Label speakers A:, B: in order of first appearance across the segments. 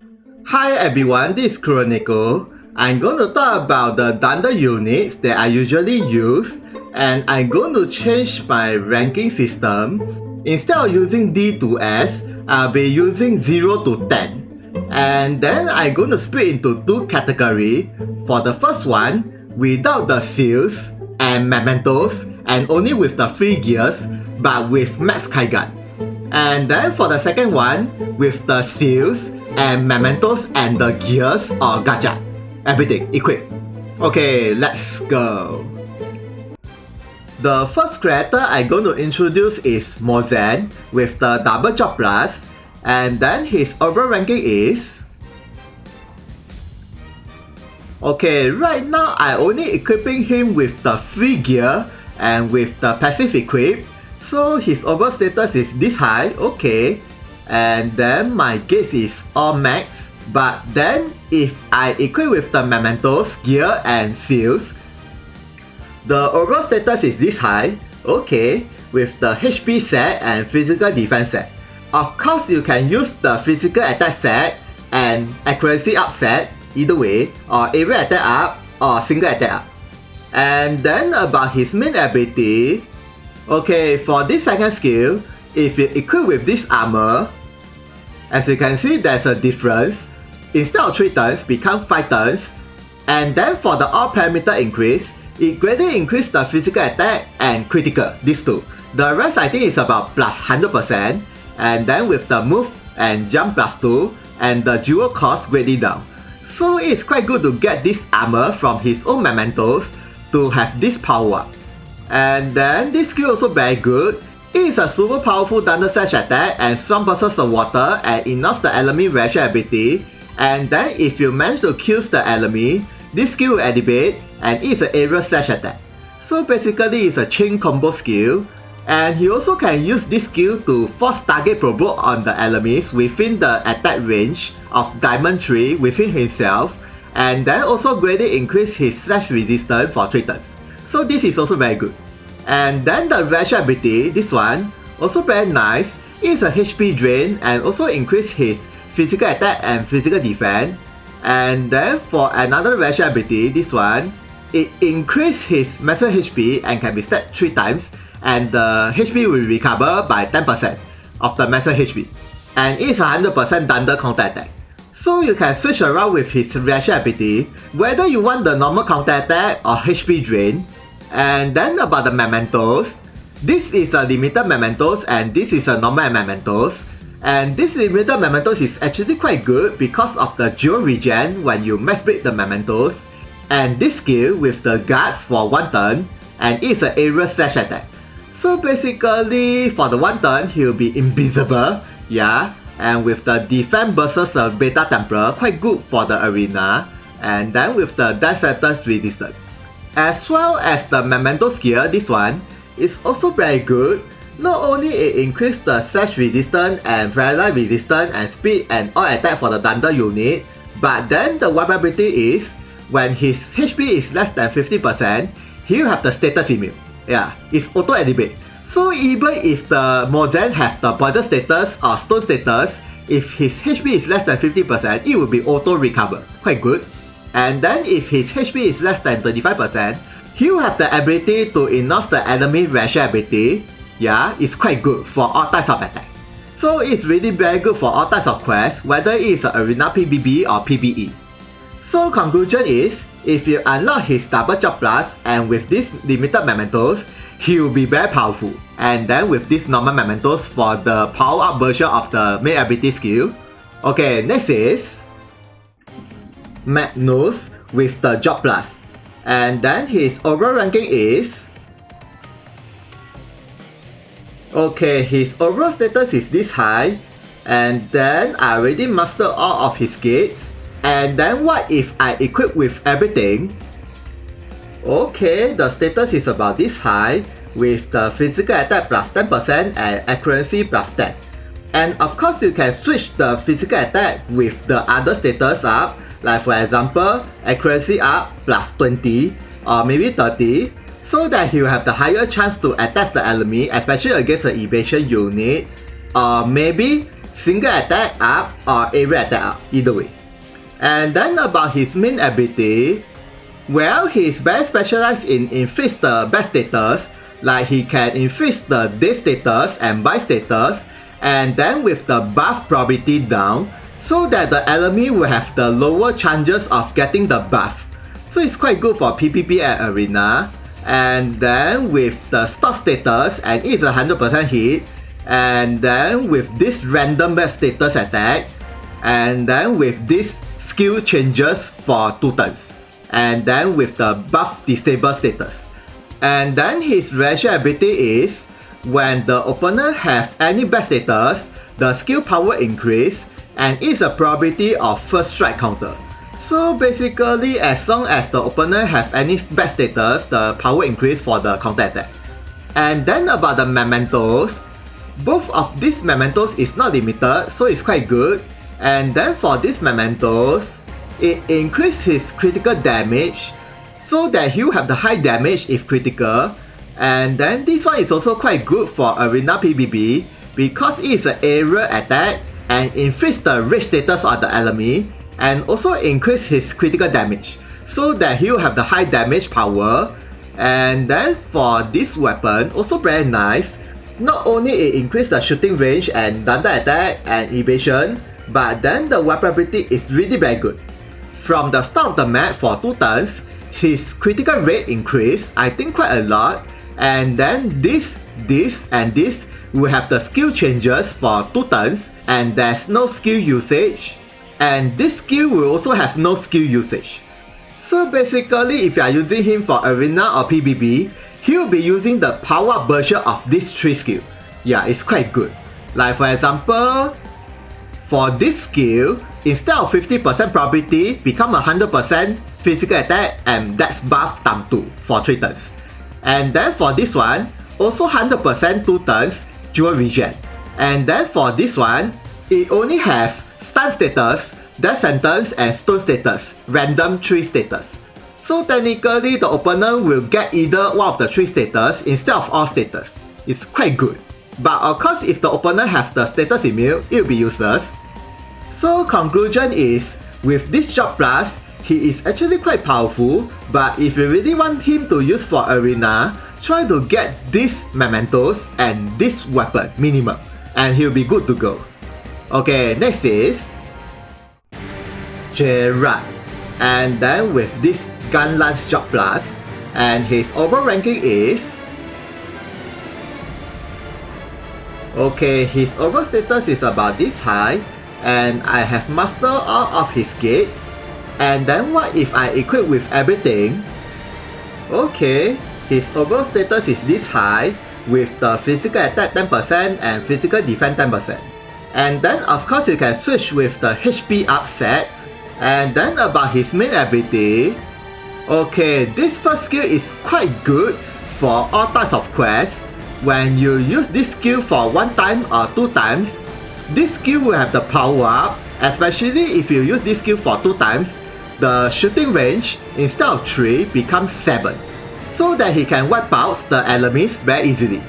A: Hi everyone, this is Chronicle. I'm going to talk about the Thunder units that I usually use, and I'm going to change my ranking system. Instead of using D to S, I'll be using 0 to 10. And then I'm going to split into two categories. For the first one, without the seals and mementos, and only with the free gears, but with max Kaigan. And then for the second one, with the seals and mementos and the gears or gacha. Everything equipped. Okay, let's go. The first character I'm going to introduce is Monzein with the double job plus, and then his overall ranking is... Okay, right now I only equipping him with the free gear and with the passive equip, so his overall status is this high, okay. And then my gaze is all max, but then if I equip with the mementos, gear and seals, the overall status is this high, okay, with the HP set and physical defense set. Of course you can use the physical attack set and accuracy up set, either way, or area attack up or single attack up. And then about his main ability, okay, for this second skill, if you equip with this armor, as you can see there's a difference. Instead of 3 turns, become 5 turns. And then for the all parameter increase, it greatly increased the physical attack and critical, these two. The rest I think is about plus 100%. And then with the move and jump plus 2, and the dual cost greatly down. So it's quite good to get this armor from his own mementos to have this power. And then this skill also very good. It is a super powerful thunder slash attack and strong versus the water, and it knocks the enemy reaction ability. And then if you manage to kill the enemy, this skill will activate and it is an area slash attack. So basically it's a chain combo skill, and he also can use this skill to force target provoke on the enemies within the attack range of Diamond Tree within himself, and then also greatly increase his slash resistance for 3 turns. So this is also very good. And then the reaction ability, this one, also very nice. It's a HP drain and also increase his physical attack and physical defense. And then for another reaction ability, this one, it increase his maximum HP and can be stacked 3 times, and the HP will recover by 10% of the maximum HP. And it's 100% thunder counter attack. So you can switch around with his reaction ability, whether you want the normal counter attack or HP drain. And then about the mementos, this is a limited mementos and this is a normal mementos. And this limited mementos is actually quite good because of the dual regen when you max break the mementos. And this skill with the guards for 1 turn, and it's an area slash attack. So basically for the 1 turn, he'll be invisible, yeah. And with the defense versus the beta templar, quite good for the arena. And then with the death sentence resistance. As well as the memento skill, this one is also very good. Not only it increased the slash resistance and paralyze resistance and speed and all attack for the thunder unit, but then the weapon ability is when his HP is less than 50%, he'll have the status immune. Yeah, it's auto activate. So even if the Monzein have the poison status or stone status, if his HP is less than 50%, it will be auto recover. Quite good. And then if his HP is less than 25%, he'll have the ability to announce the enemy reaction ability. Yeah, it's quite good for all types of attack. So it's really very good for all types of quests, whether it is arena PvP or PvE. So conclusion is, if you unlock his double job plus and with this limited mementos, he will be very powerful. And then with this normal mementos for the power up version of the main ability skill. Okay, next is Magnus with the job plus, and then his overall ranking is... Okay, his overall status is this high, and then I already mastered all of his gates. And then what if I equip with everything? Okay, the status is about this high with the physical attack plus 10% and accuracy plus 10. And of course you can switch the physical attack with the other status up. Like for example, accuracy up plus 20 or maybe 30, so that he will have the higher chance to attack the enemy, especially against the evasion unit. Or maybe single attack up or area attack up, either way. And then about his main ability, well, he's very specialized in inflict the bad status, like he can inflict the death status and bite status, and then with the buff probability down, so that the enemy will have the lower chances of getting the buff. So it's quite good for PvP and Arena. And then with the stock status, and it's 100% hit, and then with this random bad status attack, and then with this skill changes for 2 turns, and then with the buff disable status. And then his ratio ability is, when the opponent have any bad status, the skill power increase, and it's a probability of first strike counter. So basically, as long as the opponent have any bad status, the power increase for the counter attack. And then about the mementos, both of these mementos is not limited, so it's quite good. And then for these mementos, it increases his critical damage, so that he'll have the high damage if critical. And then this one is also quite good for Arena PvP, because it is an area attack and inflicts the rage status on the enemy, and also increase his critical damage, so that he'll have the high damage power. And then for this weapon, also very nice. Not only it increases the shooting range and thunder attack and evasion, but then the weaponability is really very good. From the start of the map for 2 turns, his critical rate increased, I think quite a lot. And then this and this will have the skill changes for 2 turns, and there's no skill usage. And this skill will also have no skill usage. So basically, if you are using him for Arena or PvP, he'll be using the power version of this 3 skill. Yeah, it's quite good. Like for example, for this skill, instead of 50% probability, become 100% physical attack, and that's buff times 2 for 3 turns. And then for this one, also 100% 2 turns, dual regen. And then for this one, it only have stun status, death sentence, and stone status, random 3 status. So technically, the opponent will get either one of the 3 status instead of all status. It's quite good. But of course, if the opponent has the status immune, it will be useless. So conclusion is, with this job plus, he is actually quite powerful, but if you really want him to use for Arena, try to get these mementos and this weapon minimum, and he'll be good to go. Okay, next is Gerald, and then with this gun lance job plus, and his overall ranking is, okay, his overall status is about this high, and I have mastered all of his gates. And then what if I equip with everything? Okay, his overall status is this high, with the physical attack 10% and physical defense 10%. And then of course you can switch with the HP upset. And then about his main ability, okay, this first skill is quite good for all types of quests. When you use this skill for 1 time or 2 times, this skill will have the power up, especially if you use this skill for 2 times, the shooting range instead of 3 becomes 7, so that he can wipe out the enemies very easily.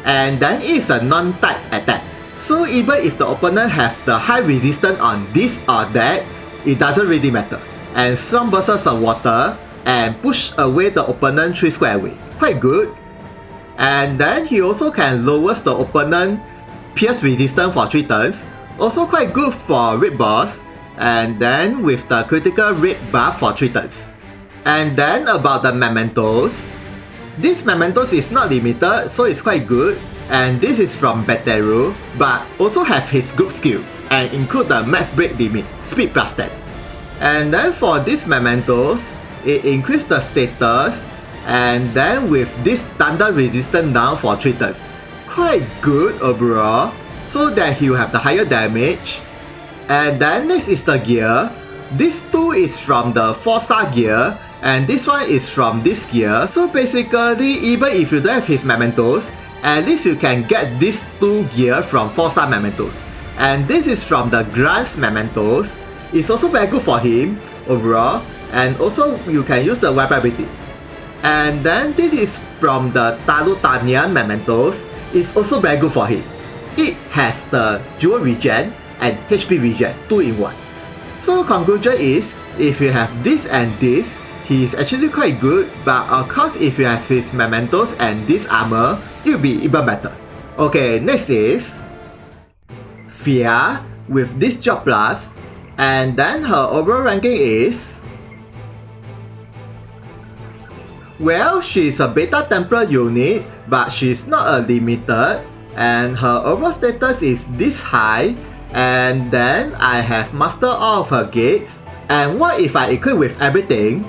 A: And then it's a non-type attack, so even if the opponent have the high resistance on this or that, it doesn't really matter. And strong versus the water, and push away the opponent 3 square away. Quite good. And then he also can lower the opponent pierce resistance for 3 turns. Also quite good for raid boss. And then with the critical rate buff for 3 turns. And then about the mementos, this mementos is not limited, so it's quite good. And this is from Beteru, but also have his group skill and include the max break limit, speed plus 10. And then for these mementos, it increase the status, and then with this thunder resistance down for 3 turns. Quite good overall, so that he will have the higher damage. And then next is the gear. This 2 is from the 4-star gear, and this one is from this gear. So basically, even if you don't have his mementos, at least you can get these 2 gear from 4-star mementos. And this is from the Grant's mementos. It's also very good for him overall, and also you can use the weapon ability. And then this is from the Talutanian mementos. It's also very good for him. it has the dual regen and HP regen 2 in 1. So conclusion is, if you have this and this, he is actually quite good, but of course if you have his mementos and this armor, it will be even better. Okay, next is Vier with this job plus, and then her overall ranking is, well, she's a beta Templar unit, but she's not a limited, and her overall status is this high, and then I have mastered all of her gates, and what if I equip with everything?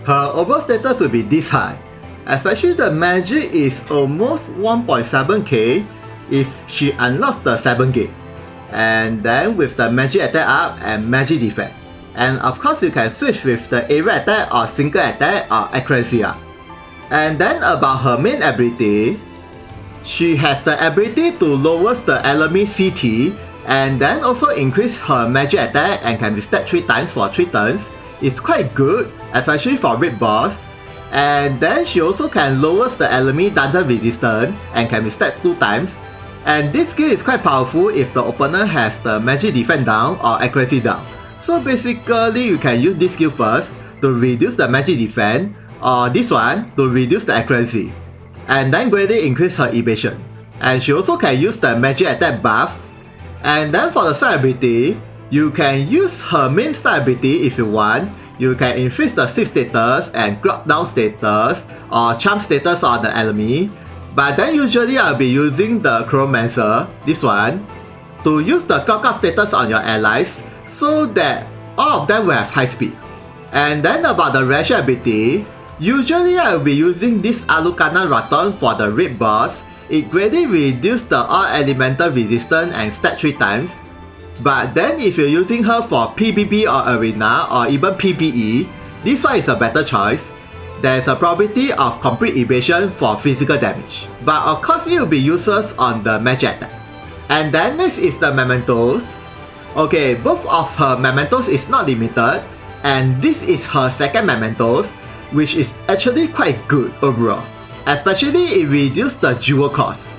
A: Her overall status will be this high, especially the magic is almost 1.7k if she unlocks the 7 gate, and then with the magic attack up and magic defense. And of course you can switch with the area attack or single attack or accuracy up. And then about her main ability, she has the ability to lower the enemy CT and then also increase her magic attack and can be stacked 3 times for 3 turns. It's quite good, especially for raid boss. And then she also can lower the enemy thunder resistance and can be stacked 2 times. And this skill is quite powerful if the opponent has the magic defense down or accuracy down. So basically you can use this skill first to reduce the magic defense, or this one to reduce the accuracy, and then greatly increase her evasion. And she also can use the magic attack buff. And then for the side ability, you can use her main side ability if you want. You can increase the 6 status and clock down status or charm status on the enemy. But then usually I'll be using the Chromancer, this one, to use the clock out status on your allies so that all of them will have high speed. And then about the ration ability, usually I will be using this Alucana Raton for the raid boss. It greatly reduces the all elemental resistance and stat 3 times. But then if you're using her for PvP or Arena or even PvE, this one is a better choice. There's a probability of complete evasion for physical damage. But of course it will be useless on the magic attack. And then next is the mementos. Okay, both of her mementos is not limited, and this is her second mementos, which is actually quite good overall. Especially it reduces the jewel cost.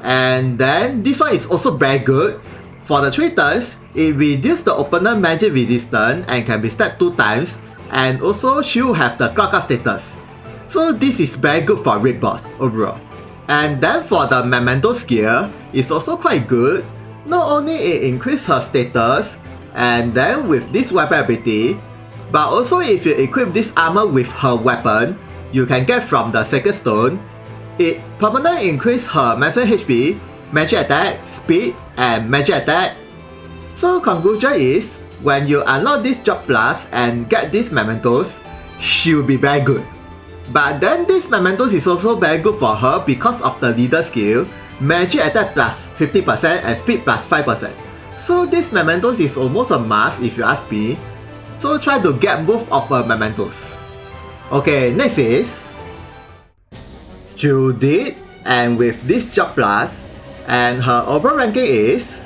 A: And then this one is also very good. For the 3 turns, it reduces the opponent magic resistance and can be stacked 2 times, and also she will have the clock out status. So this is very good for raid boss overall. And then for the memento skill, it's also quite good. Not only it increases her status, and then with this weapon ability, but also if you equip this armor with her weapon, you can get from the second stone. It permanently increases her maximum HP, magic attack, speed, and magic attack. So conclusion is, when you unlock this job plus and get these mementos, she will be very good. But then this mementos is also very good for her because of the leader skill, magic attack plus 50% and speed plus 5%. So this mementos is almost a must if you ask me. So try to get both of her mementos. Okay, next is Judith, and with this job plus, and her overall ranking is,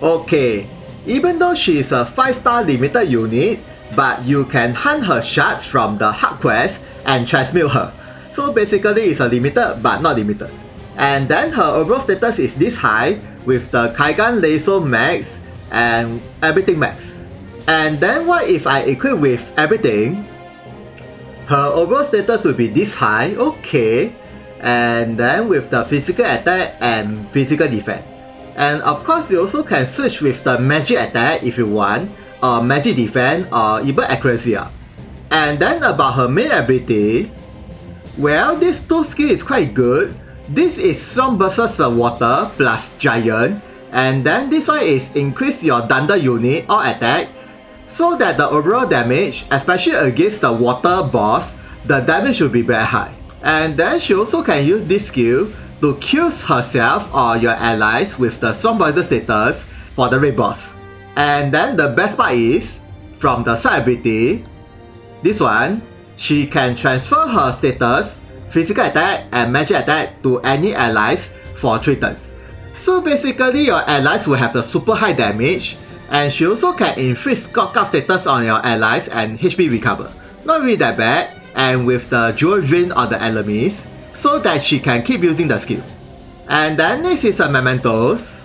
A: okay, even though she is a 5-star limited unit, but you can hunt her shards from the hard quest and transmute her. So basically it's a limited but not limited. And then her overall status is this high with the Kaigan Laser max and everything max. And then what if I equip with everything? Her overall status will be this high, okay. And then with the physical attack and physical defense. And of course you also can switch with the magic attack if you want, or magic defense, or even accuracy up. And then about her main ability, well, this 2 skill is quite good. This is strong versus the water plus giant, and then this one is increase your thunder unit or attack, so that the overall damage, especially against the water boss, the damage will be very high. And then she also can use this skill to kill herself or your allies with the strong poison status for the raid boss. And then the best part is, from the side ability, this one, she can transfer her status, physical attack and magic attack to any allies for 3 turns. So basically your allies will have the super high damage, and she also can inflict knockout status on your allies and HP recover. Not really that bad, and with the dual drain on the enemies. so that she can keep using the skill. And then next is a Mementos.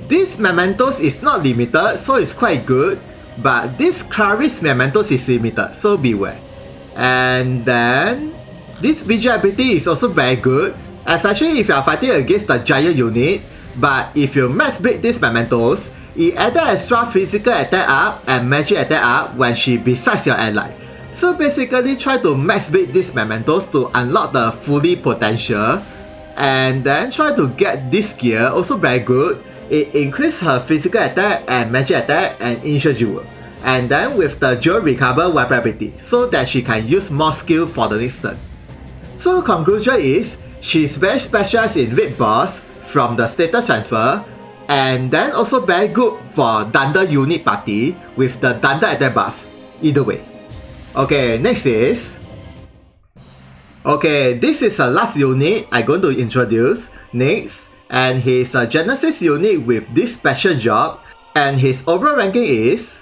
A: This Mementos is not limited, so it's quite good, but this Clarice Mementos is limited, so beware. And then this Vier ability is also very good, especially if you are fighting against the giant unit, but if you max break this Mementos, it added extra physical attack up and magic attack up when she besides your ally. So basically try to max break this Mementos to unlock the fully potential, and then try to get this gear, also very good. It increases her physical attack and magic attack and initial jewel. And then with the jewel recover weapon ability, so that she can use more skill for the next turn. So conclusion is, she's very specialized in raid boss from the status transfer, and then also very good for Thunder unit party with the Thunder attack buff. Either way. Okay, next is... Okay, this is the last unit I'm going to introduce. Next, and he's a Genesis unit with this special job, and his overall ranking is...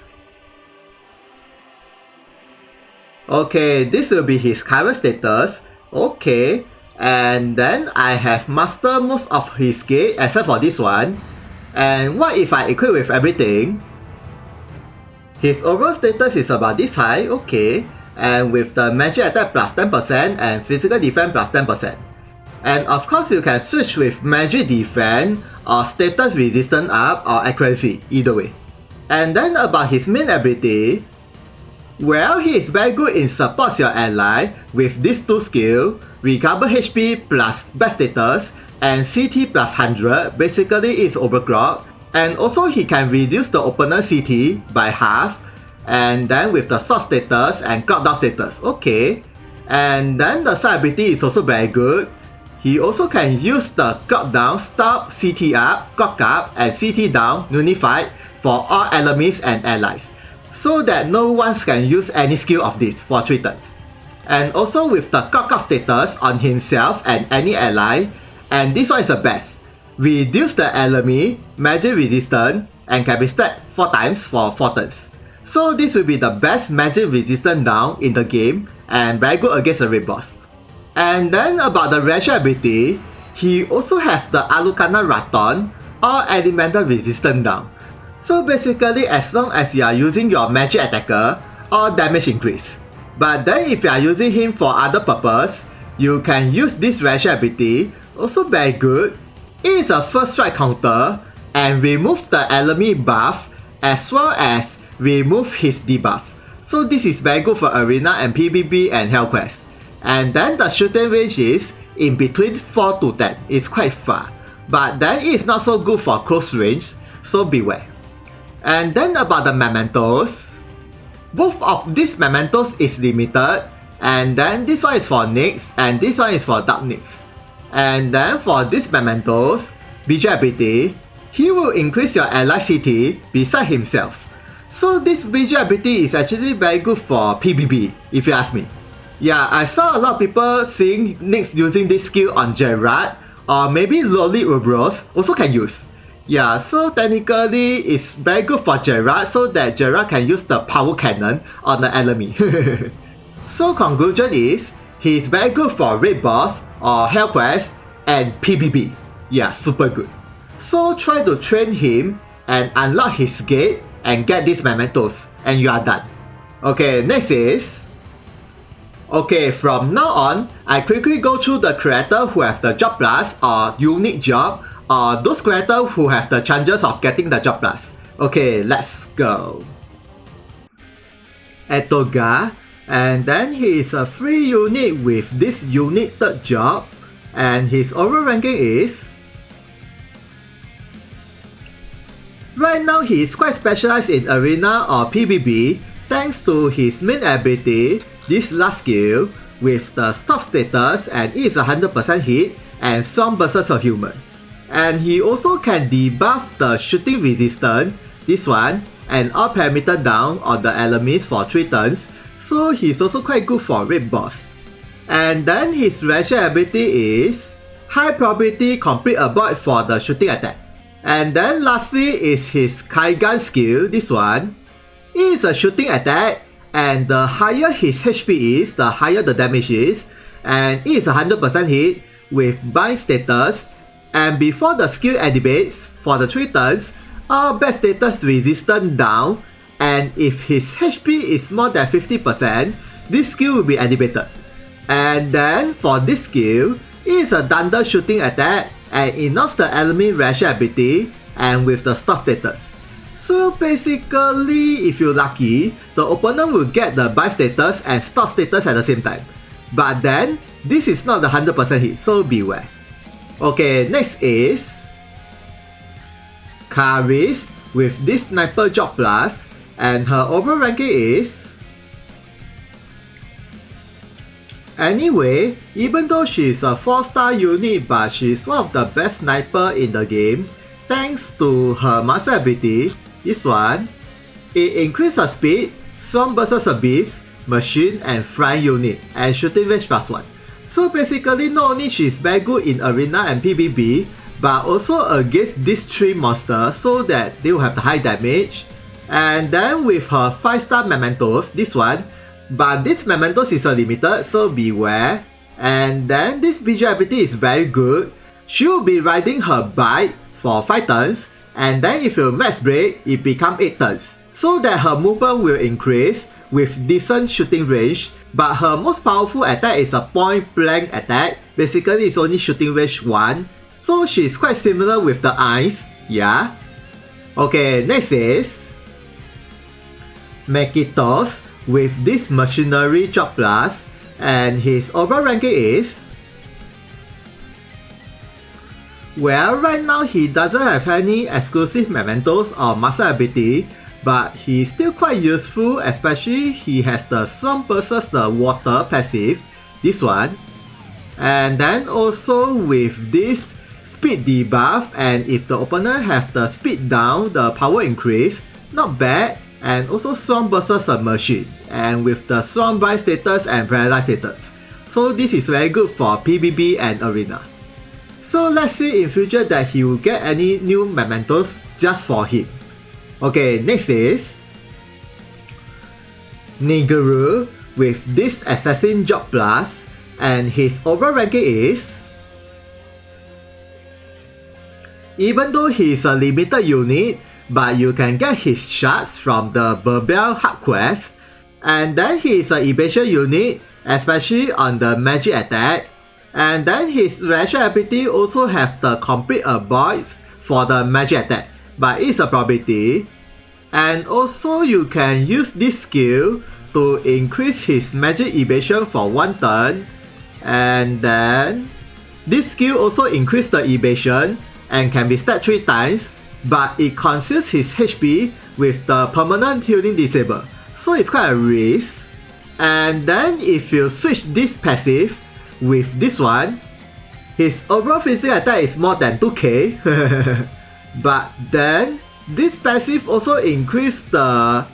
A: Okay, this will be his current status. Okay, and then I have mastered most of his skill except for this one. And what if I equip with everything? His overall status is about this high, okay, and with the magic attack plus 10% and physical defense plus 10%. And of course you can switch with magic defense or status resistance up or accuracy, either way. And then about his main ability, well, he is very good in supports your ally with these two skills, recover HP plus best status and CT plus 100, basically is overclock, and also he can reduce the opponent CT by half, and then with the sword status and clock down status, okay. And then the side ability is also very good. He also can use the clock down, stop, CT up, clock up and CT down unified for all enemies and allies, so that no one can use any skill of this for 3 turns. And also with the clock up status on himself and any ally, and this one is the best. Reduce the enemy magic resistance and can be stacked 4 times for 4 turns. So this will be the best magic resistance down in the game and very good against the raid boss. And then about the racial ability, he also has the Alucana Raton or elemental resistance down. So basically as long as you are using your magic attacker, all damage increase. But then if you are using him for other purpose, you can use this racial ability, also very good. It is a first strike counter and remove the enemy buff as well as remove his debuff. So this is very good for arena and PvP and Hell Quest. And then the shooting range is in between 4 to 10, it's quite far. But then it is not so good for close range, so beware. And then about the Mementos, both of these Mementos is limited, and then this one is for Nyx and this one is for Dark Nyx. And then for this Mementos, Vier ability, he will increase your ally CT beside himself. So this Vier ability is actually very good for PvP, if you ask me. Yeah, I saw a lot of people seeing Nyx using this skill on Gerald, or maybe Loli Ubros also can use. Yeah, so technically it's very good for Gerald so that Gerald can use the power cannon on the enemy. So conclusion is, he is very good for raid boss or Hell Quest and PvP. Yeah, super good. So try to train him and unlock his gate and get these Mementos and you are done. Okay, next is... Okay, from now on, I quickly go through the creators who have the job plus or unique job, or those creators who have the chances of getting the job plus. Okay, let's go. Etoga, and then he is a free unit with this unique third job, and his overall ranking is... Right now he is quite specialized in arena or PvP thanks to his main ability, this last skill, with the stop status and it is 100% hit and strong versus a human. And he also can debuff the shooting resistance, this one, and all parameter down on the enemies for 3 turns, so he's also quite good for raid boss. And then his racial ability is high probability complete avoid for the shooting attack. And then lastly is his Kaigan skill, this one. It is a shooting attack, and the higher his HP is, the higher the damage is. and it is a 100% hit with bind status, and before the skill activates for the 3 turns, all bad status resistance down, and if his HP is more than 50%, this skill will be activated. And then for this skill, it is a thunder shooting attack and it knocks the enemy reaction ability and with the stop status. So basically, if you're lucky, the opponent will get the bind status and stop status at the same time. But then, this is not the 100% hit, so beware. Okay, next is Karis with this sniper job plus, and her overall ranking is... Anyway, even though she's a 4-star unit, but she's one of the best sniper in the game, thanks to her master ability, this one. It increases her speed, strong versus abyss, machine and flying unit, and shooting range +1. So basically, not only she's very good in arena and PvP, but also against these 3 monsters so that they will have the high damage. And then with her 5-star mementos, this one, but this mementos is a limited, so beware. And then this visual ability is very good. She will be riding her bike for 5 turns, and then if you max break, it becomes 8 turns, so that her movement will increase with decent shooting range. But her most powerful attack is a point blank attack, basically it's only shooting range 1, so she's quite similar with the eyes, yeah. Okay, next is Mekitos with this machinery job plus, and his overall ranking is... Well, right now he doesn't have any exclusive mementos or master ability, but he's still quite useful, especially he has the Swamp versus the Water passive, this one. And then also with this speed debuff, and if the opponent have the speed down, the power increase, not bad. And also Swamp versus a machine, and with the Swamp bind status and paralyze status. So this is very good for PvP and arena. So let's see in future that he will get any new mementos just for him. Okay, next is Niguru with this assassin job plus, and his overall ranking is... Even though he is a limited unit, but you can get his shards from the Barbell Hard Quest, and then he is an evasion unit, especially on the magic attack, and then his reaction ability also have the complete avoids for the magic attack, but it's a probability. And also you can use this skill to increase his magic evasion for 1 turn, and then this skill also increase the evasion and can be stacked 3 times, but it conceals his HP with the permanent healing disable, so it's quite a risk. And then if you switch this passive with this one, his overall physical attack is more than 2k. But then this passive also increases the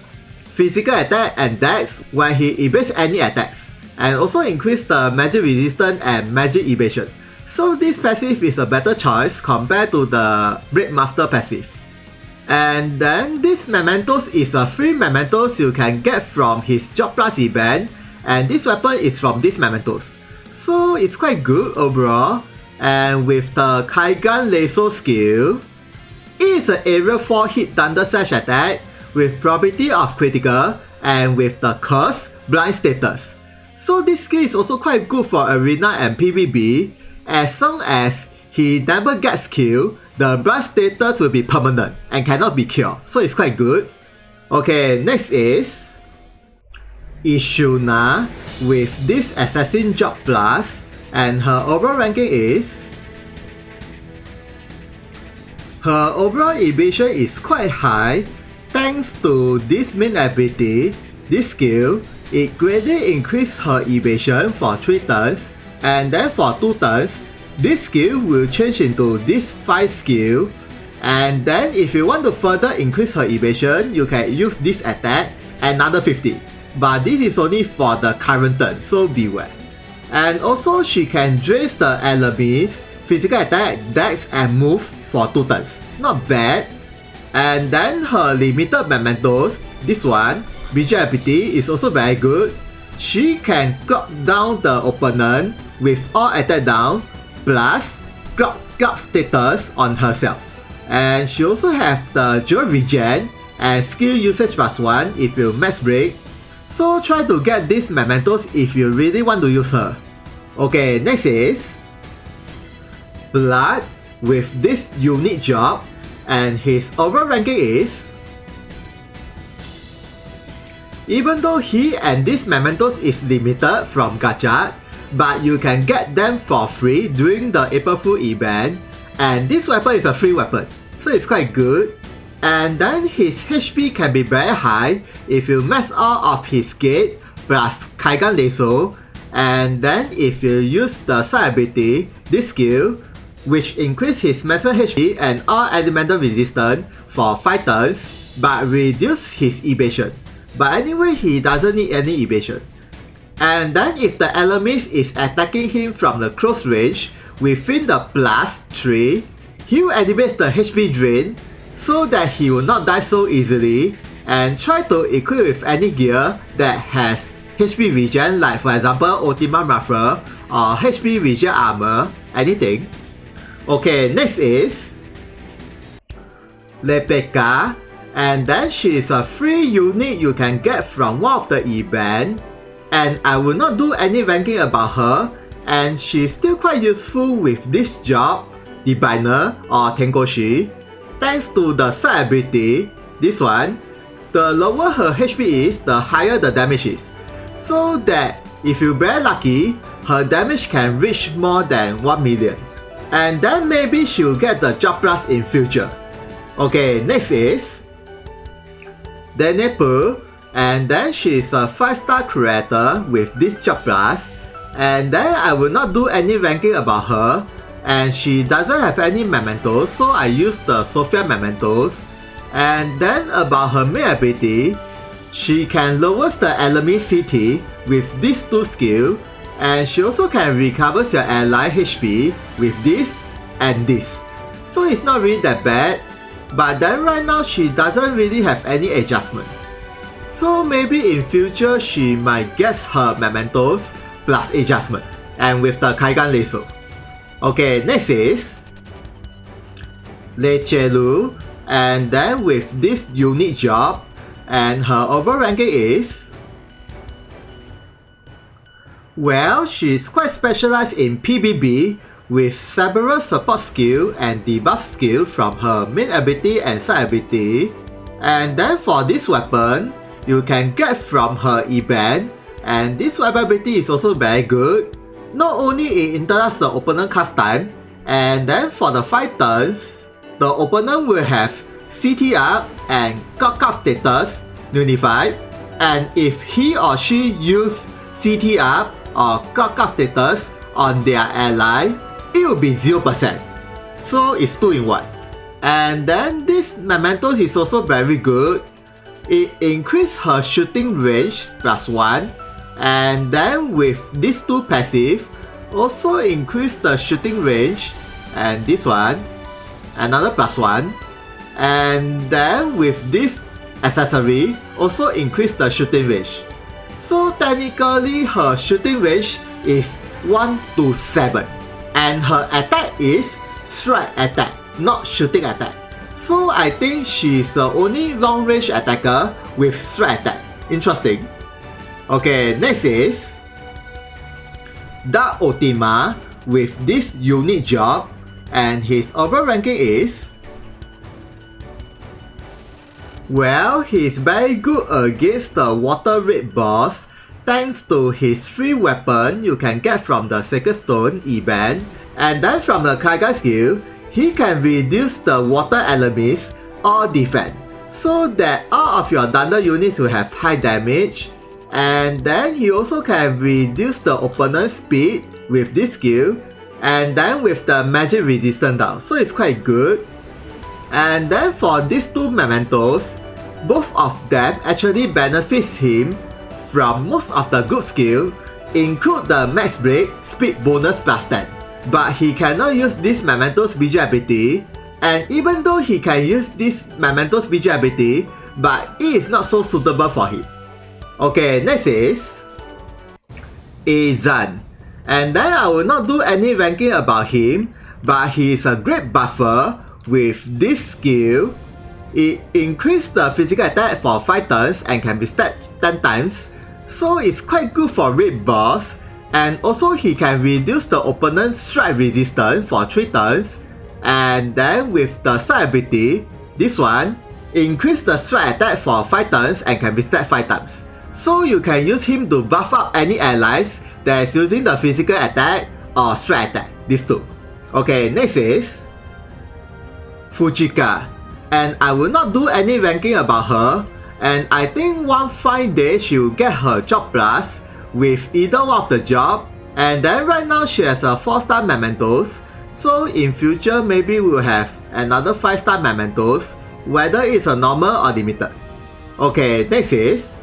A: physical attack and dex when he evades any attacks, and also increase the magic resistance and magic evasion. So this passive is a better choice compared to the Blade Master passive. And then this mementos is a free mementos you can get from his job plus event, and this weapon is from this mementos. So it's quite good overall. And with the Kaigan Lasso skill, it is an area 4 hit thunder slash attack with probability of critical and with the curse blind status. So this skill is also quite good for arena and PvP. As long as he never gets killed, the blind status will be permanent and cannot be killed, so it's quite good. Okay, next is Ishuna with this assassin job plus, and her overall ranking is... Her overall evasion is quite high thanks to this main ability. This skill, it greatly increases her evasion for 3 turns, and then for 2 turns, this skill will change into this 5 skill. And then if you want to further increase her evasion, you can use this attack, another 50. But this is only for the current turn, so beware. And also she can drain the enemies physical attack, dex and move for 2 turns. Not bad. And then her limited mementos, this one, visual ability is also very good. she can knock down the opponent with all attack down plus knock status on herself. And she also have the dual regen and skill usage +1 if you max break. So try to get these mementos if you really want to use her. Okay, next is Blood with this unique job, and his overall ranking is, even though he and these mementos is limited from gacha, but you can get them for free during the April Fool event, and this weapon is a free weapon, so it's quite good. And then his HP can be very high if you max all of his gate plus Kaigan Lasso, and then if you use the side ability, this skill, which increase his maximum HP and all elemental resistance for 5 turns, but reduce his evasion. But anyway, he doesn't need any evasion. And then if the Alchemist is attacking him from the close range within the +3, he will activate the HP drain so that he will not die so easily, and try to equip with any gear that has HP regen, like for example Ultima Muffler or HP regen armor, anything. Okay, next is Rebecca, and then she is a free unit you can get from one of the events, and I will not do any ranking about her, and she's still quite useful with this job, Diviner or Tengoshi, thanks to the side ability, this one. The lower her HP is, the higher the damage is, so that if you're very lucky, her damage can reach more than 1 million. And then maybe she'll get the job plus in future. Okay, next is Denepu, and then she's a 5-star creator with this job plus, and then I will not do any ranking about her, and she doesn't have any mementos, so I use the Sophia mementos. And then about her main ability, she can lower the enemy CT with these 2 skills, and she also can recover your ally HP with this and this. So it's not really that bad, but then right now she doesn't really have any adjustment. So maybe in future she might get her mementos plus adjustment, and with the Kaigan Lasso. Okay, next is Lechelu, and then with this unique job, and her overall ranking is, well, she's quite specialized in PBB with several support skill and debuff skill from her main ability and side ability. And then for this weapon, you can get from her event, and this weapon ability is also very good. Not only it interrupts the opponent cast time, and then for the 5 turns, the opponent will have CT up and clock up status unified, and if he or she use CT up or clock up status on their ally, it will be 0%. So it's 2 in 1. And then this mementos is also very good. It increases her shooting range +1, and then with these 2 passive, also increase the shooting range, and this one, another +1, and then with this accessory, also increase the shooting range. So technically her shooting range is 1 to 7, and her attack is strike attack, not shooting attack. So I think she's the only long range attacker with strike attack. Interesting. Okay, next is Dark Ultima with this unique job, and his overall ranking is, well, he's very good against the water red boss thanks to his free weapon you can get from the Sacred Stone event, and then from the Kaiga skill, he can reduce the water enemies or defense, so that all of your thunder units will have high damage, and then he also can reduce the opponent's speed with this skill, and then with the magic resistance down, so it's quite good. And then for these 2 mementos, both of them actually benefits him from most of the good skill, include the max break speed bonus +10. But he cannot use this mementos BG ability, and even though he can use this mementos BG ability, but it is not so suitable for him. Okay, next is Zan. And then I will not do any ranking about him, but he is a great buffer with this skill. It increases the physical attack for 5 turns and can be stacked 10 times, so it's quite good for raid boss. And also he can reduce the opponent's strike resistance for 3 turns. And then with the side ability, this one, increase the strike attack for 5 turns and can be stacked 5 times. So you can use him to buff up any allies that is using the physical attack or strike attack, these two. Okay, next is Fujika. And I will not do any ranking about her. And I think one fine day she will get her job plus with either one of the job. And then right now she has a 4-star mementos. So in future maybe we will have another 5-star mementos, whether it's a normal or limited. Okay, next is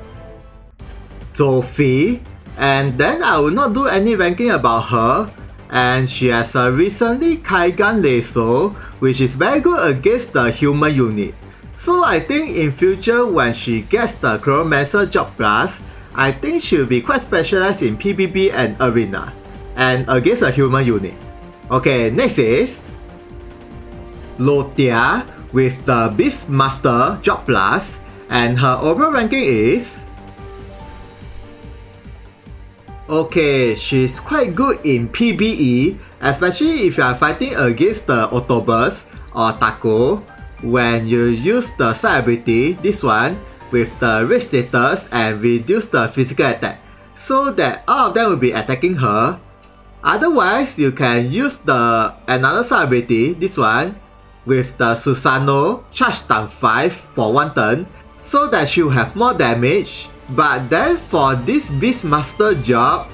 A: Sophie. And then I will not do any ranking about her. And she has a recently Kaigan Lasso, which is very good against the human unit. So I think in future when she gets the Chronomancer job plus, I think she will be quite specialized in PvP and Arena, and against a human unit. Okay, next is Lotia with the Beastmaster job plus, and her overall ranking is okay, she's quite good in PvE, especially if you are fighting against the Autobus or Taco. When you use the side ability, this one, with the rage status and reduce the physical attack, so that all of them will be attacking her. Otherwise, you can use the another side ability, this one, with the Susano, charge times 5 for 1 turn, so that she will have more damage. But then for this Beastmaster job,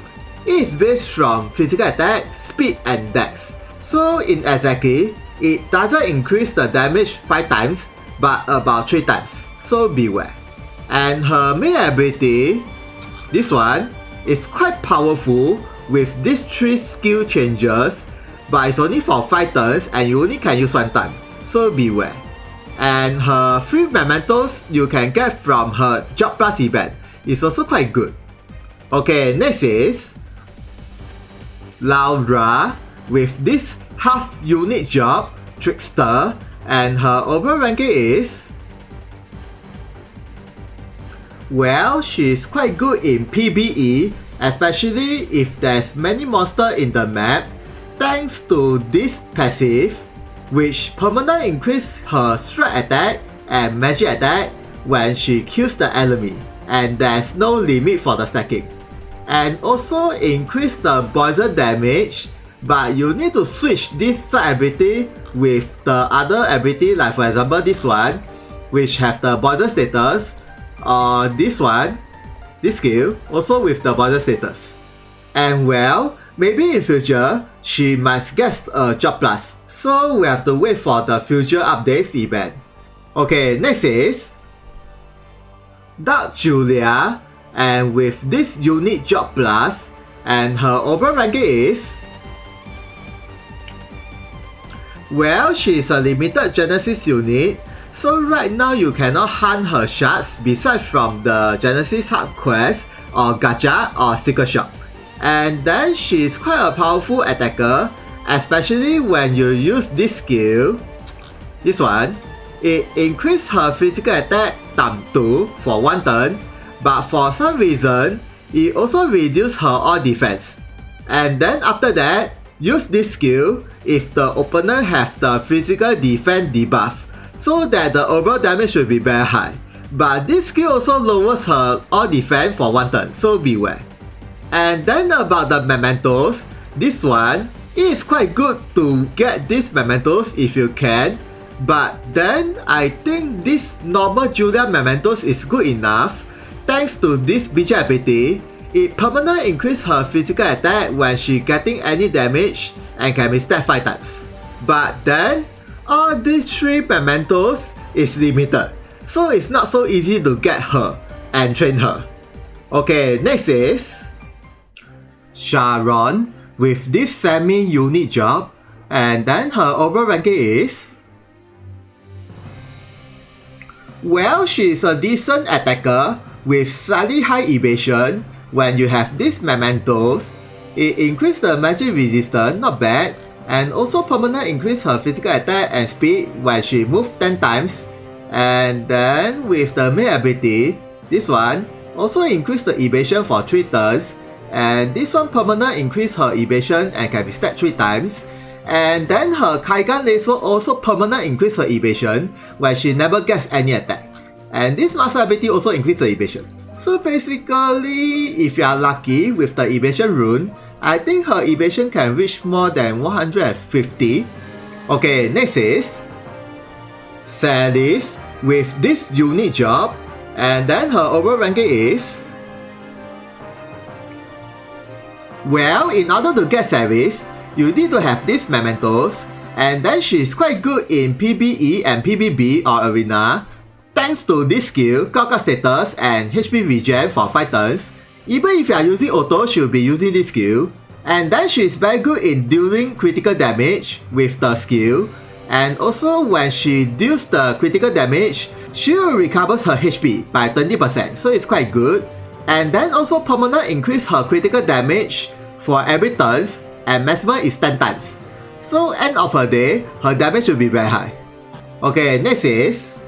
A: it is based from physical attack, speed and dex. So in exactly, it doesn't increase the damage 5 times, but about 3 times, so beware. And her main ability, this one, is quite powerful with these 3 skill changes, but it's only for 5 turns and you only can use 1 time, so beware. And her free mementos you can get from her job plus event is also quite good. Okay, next is Laura with this half unit job, Trickster, and her overall ranking is, well, she's quite good in PvE, especially if there's many monsters in the map, thanks to this passive, which permanently increase her strike attack and magic attack when she kills the enemy, and there's no limit for the stacking. And also increase the poison damage, but you need to switch this side ability with the other ability, like for example this one, which have the poison status, or this one, this skill, also with the poison status. And well, maybe in future, she might get a job plus, so we have to wait for the future updates event. Okay, next is Dark Julia, and with this unique job plus, and her overall ranking is, well, she is a limited Genesis unit, so right now you cannot hunt her shards besides from the Genesis Hard Quest or Gacha or Secret Shop. And then she is quite a powerful attacker, especially when you use this skill, this one. It increases her physical attack times 2 for 1 turn, but for some reason, it also reduces her all defense. And then after that, use this skill if the opponent have the physical defense debuff, so that the overall damage will be very high. But this skill also lowers her all defense for 1 turn, so beware. And then about the mementos, this one, it is quite good to get these mementos if you can, but then I think this normal Julia mementos is good enough. Thanks to this BJ ability, it permanently increases her physical attack when she getting any damage and can be stacked 5 times. But then, all these 3 mementos is limited, so it's not so easy to get her and train her. Okay, next is Sharon with this semi-unique job, and then her overall ranking is, well, she is a decent attacker with slightly high evasion, when you have these mementos, it increases the magic resistance, not bad, and also permanent increase her physical attack and speed when she moves 10 times. And then with the main ability, this one also increase the evasion for 3 turns, and this one permanent increase her evasion and can be stacked 3 times. And then her Kaigan laser also permanent increase her evasion when she never gets any attack. And this master ability also increase the evasion. So basically, if you are lucky with the evasion rune, I think her evasion can reach more than 150. Okay, next is Celis with this unique job, and then her overall ranking is... Well, in order to get Celis, you need to have these mementos, and then she's quite good in PvE and PvP or arena, thanks to this skill, Clock status and HP regen for 5 turns. Even if you are using auto, she'll be using this skill. And then she's very good in dealing critical damage with the skill. And also when she deals the critical damage, she will recover her HP by 20%, so it's quite good. And then also permanent increase her critical damage for every turns, and maximum is 10 times. So end of her day, her damage will be very high. Okay, next is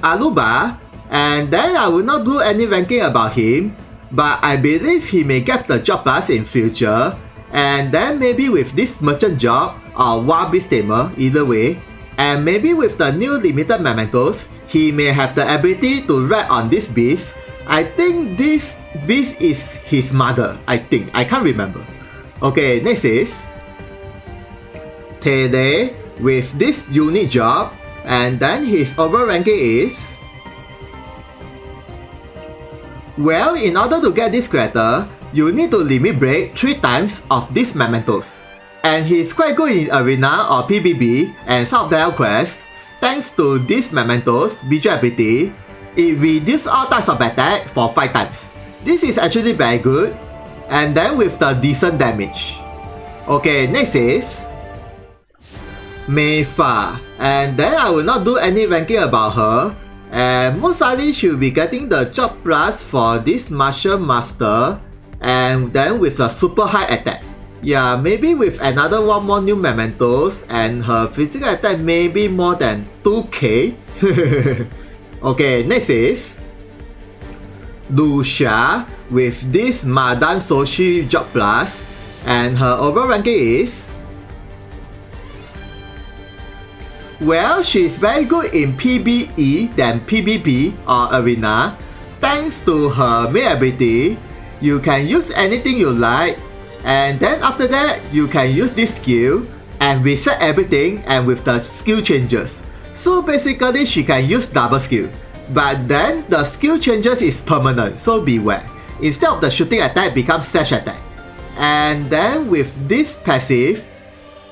A: Aluba, and then I will not do any ranking about him, but I believe he may get the job plus in future, and then maybe with this merchant job or wild beast tamer, either way, and maybe with the new limited mementos, he may have the ability to ride on this beast. I think this beast is his mother, I can't remember. Okay, next is Tede with this unique job, and then his overall ranking is... Well, in order to get this character, you need to limit break 3 times of these mementos. And he's quite good in arena or PvP and some of the quests. Thanks to these mementos, visual ability, it reduces all types of attack for 5 times. This is actually very good. And then with the decent damage. Okay, next is Meifa, and then I will not do any ranking about her, and most likely she will be getting the job plus for this martial master, and then with a super high attack. Yeah, maybe with another one more new mementos, and her physical attack may be more than 2k. Okay, next is Lucia with this Madan Soshi job plus, and her overall ranking is... Well, she's very good in PvE than PvP or arena. Thanks to her main ability, you can use anything you like, and then after that, you can use this skill and reset everything and with the skill changes. So basically, she can use double skill. But then the skill changes is permanent, so beware. Instead of the shooting attack becomes slash attack. And then with this passive,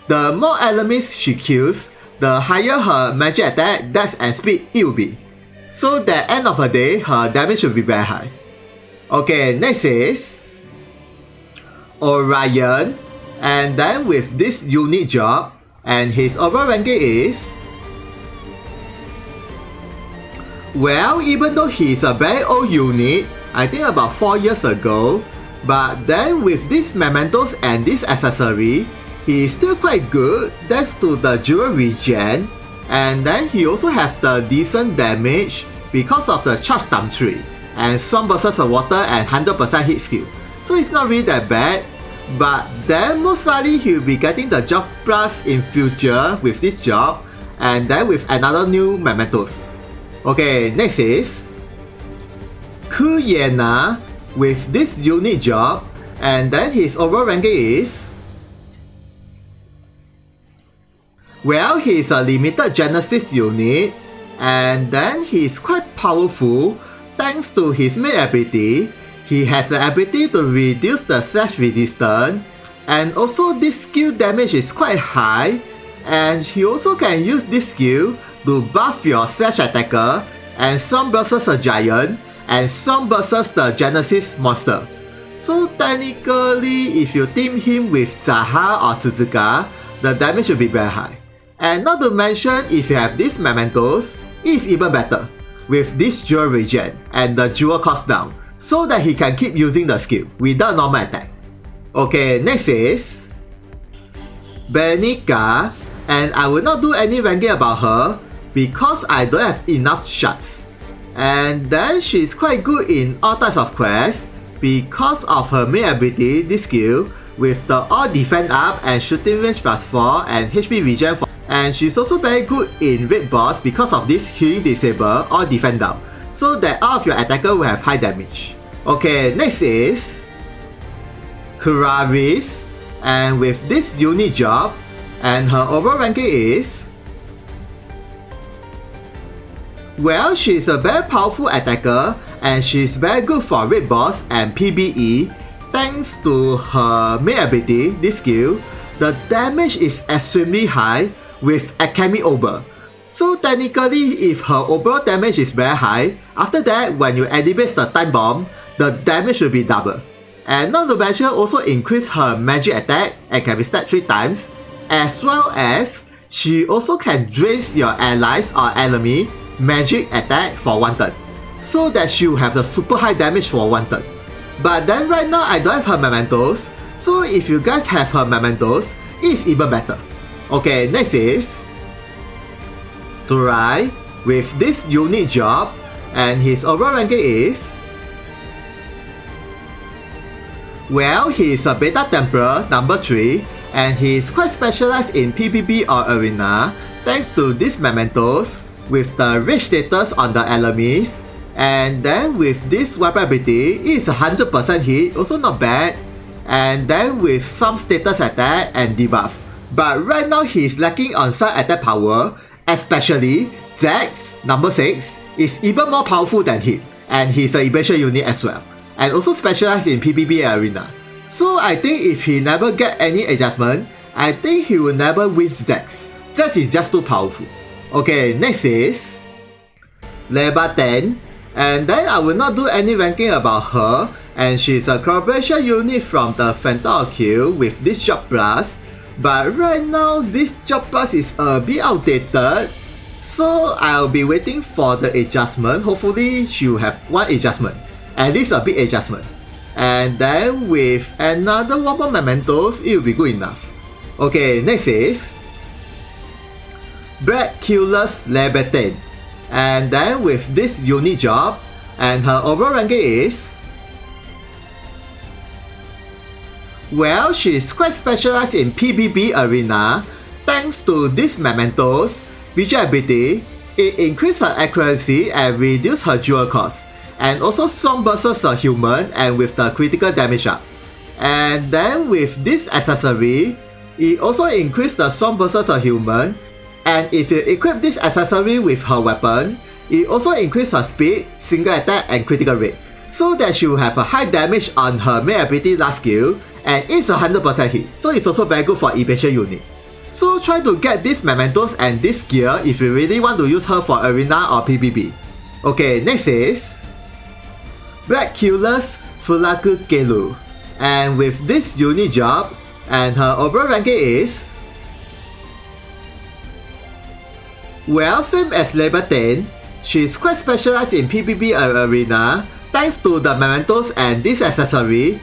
A: the more enemies she kills, the higher her magic attack, dex and speed it will be. So at the end of the day, her damage will be very high. Okay, next is Orion, and then with this unique job, and his overall ranking is... Well, even though he's a very old unit, I think about 4 years ago, but then with these mementos and this accessory, he is still quite good thanks to the dual regen, and then he also have the decent damage because of the charge thumb tree, and Storm versus the water and 100% hit skill. So it's not really that bad, but then most likely he will be getting the job plus in future with this job, and then with another new mementos. Okay, next is Kuyena with this unique job, and then his overall ranking is... Well, he is a limited Genesis unit, and then he is quite powerful thanks to his main ability. He has the ability to reduce the slash resistance, and also this skill damage is quite high, and he also can use this skill to buff your slash attacker, and Storm versus a giant, and Storm versus the Genesis monster. So technically, if you team him with Zaha or Suzuka, the damage will be very high. And not to mention, if you have these mementos, it is even better, with this dual regen and the dual cost down. so that he can keep using the skill without normal attack. Okay, next is Benica, and I will not do any ranking about her because I don't have enough shots. And then she's quite good in all types of quests because of her main ability, this skill, with the all defense up and shooting range +4 and HP regen 4. And she's also very good in raid boss because of this healing disable or defend down, so that all of your attacker will have high damage. Okay, next is Kuraris, and with this unique job, and her overall ranking is, well, she's a very powerful attacker and she's very good for raid boss and PvE thanks to her main ability, this skill. The damage is extremely high with Alchemy Over. So technically, if her overall damage is very high, after that when you activate the time bomb, the damage will be double. And not to mention also increase her magic attack and can be stacked 3 times, as well as she also can drain your allies or enemy magic attack for 1 turn, so that she will have the super high damage for 1 turn. But then right now I don't have her mementos, so if you guys have her mementos, it's even better. Okay, next is Turai with this unique job, and his overall ranking is, well, he is a Beta Temporal number 3, and he is quite specialized in PvP or arena thanks to these mementos with the rage status on the enemies, and then with this weapon ability, it is 100% hit, also not bad, and then with some status attack and debuff. But right now he is lacking on some attack power, especially Zax number 6 is even more powerful than him, and he is an evasion unit as well, and also specialized in PvP arena. So I think if he never get any adjustment, I think he will never win Zax. Zax is just too powerful. Okay, next is Leba 10, and then I will not do any ranking about her, and she's a collaboration unit from the Phantom Kill with this job plus, but right now this job plus is a bit outdated, so I'll be waiting for the adjustment. Hopefully she will have one adjustment, at least a big adjustment, and then with another 1 more mementos, it will be good enough. Okay, next is Brad Killer's Leviathan, and then with this unique job, and her overall ranking is, well, she's quite specialized in PvP arena thanks to this mementos, visual ability. It increases her accuracy and reduces her dual cost, and also strong versus a human and with the critical damage up. And then with this accessory, it also increases the strong versus a human, and if you equip this accessory with her weapon, it also increases her speed, single attack and critical rate, so that she will have a high damage on her main ability last skill, and it's 100% hit, so it's also very good for evasion unit. So try to get these mementos and this gear if you really want to use her for arena or PvP. Okay, next is Black Killer's Fulaku Kelu, and with this unique job, and her overall ranking is, well, same as Labor 10, she's quite specialized in PvP arena thanks to the mementos and this accessory,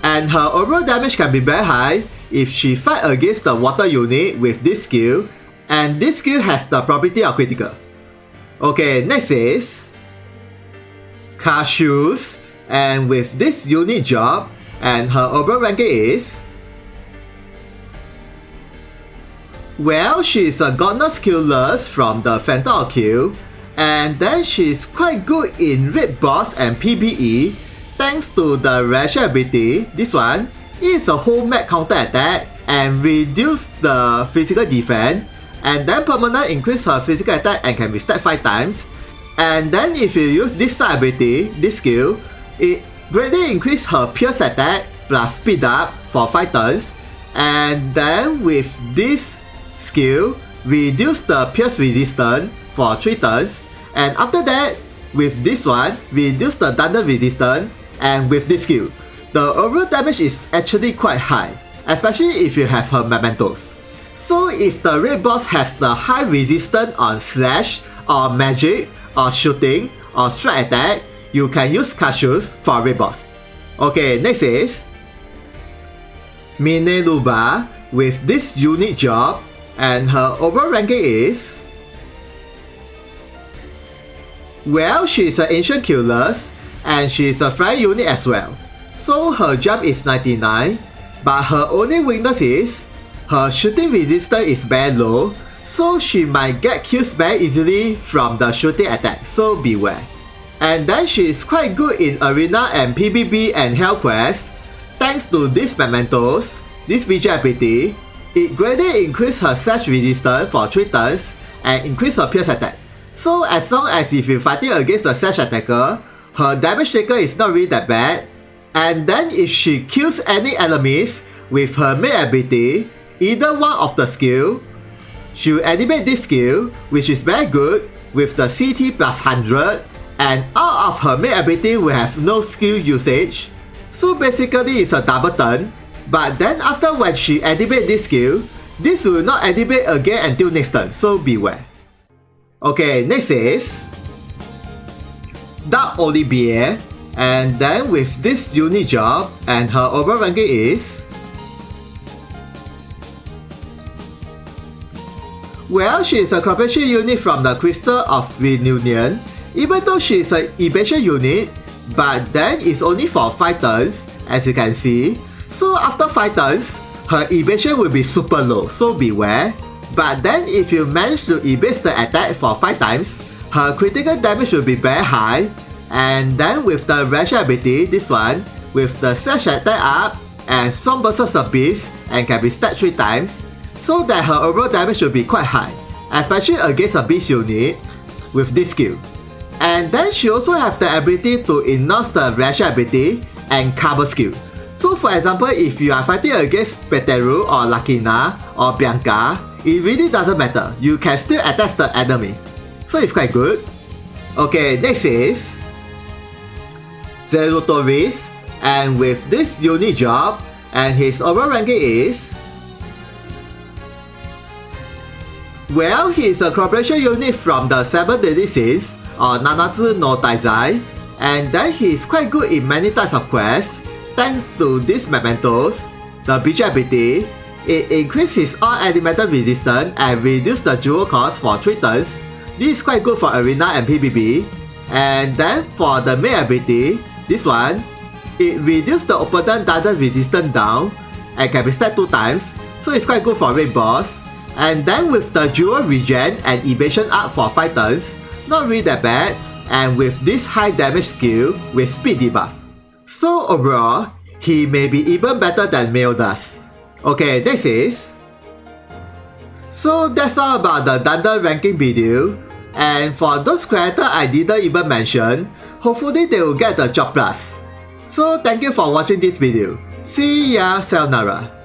A: and her overall damage can be very high if she fight against the water unit with this skill, and this skill has the property of critical. Okay, next is Cashews, and with this unique job, and her overall ranking is, well, she's a Goddess Killer from the Phantom Kill, and then she's quite good in raid boss and PvE thanks to the ration ability. This one is a whole map counter attack and reduce the physical defense, and then permanent increase her physical attack and can be stacked 5 times. And then if you use this side ability, this skill, it greatly increase her pierce attack plus speed up for 5 turns, and then with this skill, reduce the pierce resistance for 3 turns, and after that, with this one, reduce the thunder resistance, and with this skill, the overall damage is actually quite high, especially if you have her mementos. So if the raid boss has the high resistance on slash, or magic, or shooting, or strike attack, you can use cashews for raid boss. Okay, next is Mineluba with this unique job, and her overall ranking is, well, she's an ancient killer and she's a fire unit as well. So her jump is 99, but her only weakness is her shooting resistance is very low, so she might get killed very easily from the shooting attack, so beware. And then she is quite good in arena and PvP and hell quests. Thanks to these mementos, this Vier ability, it greatly increases her slash resistance for 3 turns and increase her pierce attack. So as long as if you're fighting against a slash attacker, her damage taker is not really that bad. And then if she kills any enemies with her main ability, either one of the skill, she will animate this skill, which is very good, with the CT plus 100, and all of her main ability will have no skill usage. So basically it's a double turn, but then after when she animate this skill, this will not animate again until next turn, so beware. Okay, next is Dark Vier, and then with this unique job, and her overall ranking is, well, she is a corporation unit from the Crystal of Reunion, even though she is an evasion unit, but then it's only for 5 turns, as you can see. So after 5 turns, her evasion will be super low, so beware. But then if you manage to evade the attack for 5 times, her critical damage will be very high. And then with the Ration ability, this one, with the slash attack up and Storm versus a beast and can be stacked 3 times, so that her overall damage will be quite high, especially against a beast unit with this skill. And then she also has the ability to enhance the Ration ability and cover skill. So for example, if you are fighting against Peteru or Lakina or Bianca, it really doesn't matter, you can still attack the enemy. So it's quite good. Okay, next is Zerotoris, and with this unique job, and his overall ranking is, well, he is a corporation unit from the 7 Deadly Sins or Nanatsu no Taizai, and then he is quite good in many types of quests. Thanks to these mementos, the Vier ability, it increases all elemental resistance and reduces the dual cost for 3 turns. This is quite good for arena and PvP. And then for the main ability, this one, it reduces the opponent dungeon resistance down and can be stacked 2 times, so it's quite good for raid boss. And then with the dual regen and evasion up for 5 turns, not really that bad, and with this high damage skill with speed debuff. So overall, he may be even better than Male does. Okay, next is, so that's all about the Dungeon ranking video. And for those characters I didn't even mention, hopefully they will get the job plus. So thank you for watching this video. See ya, sayonara.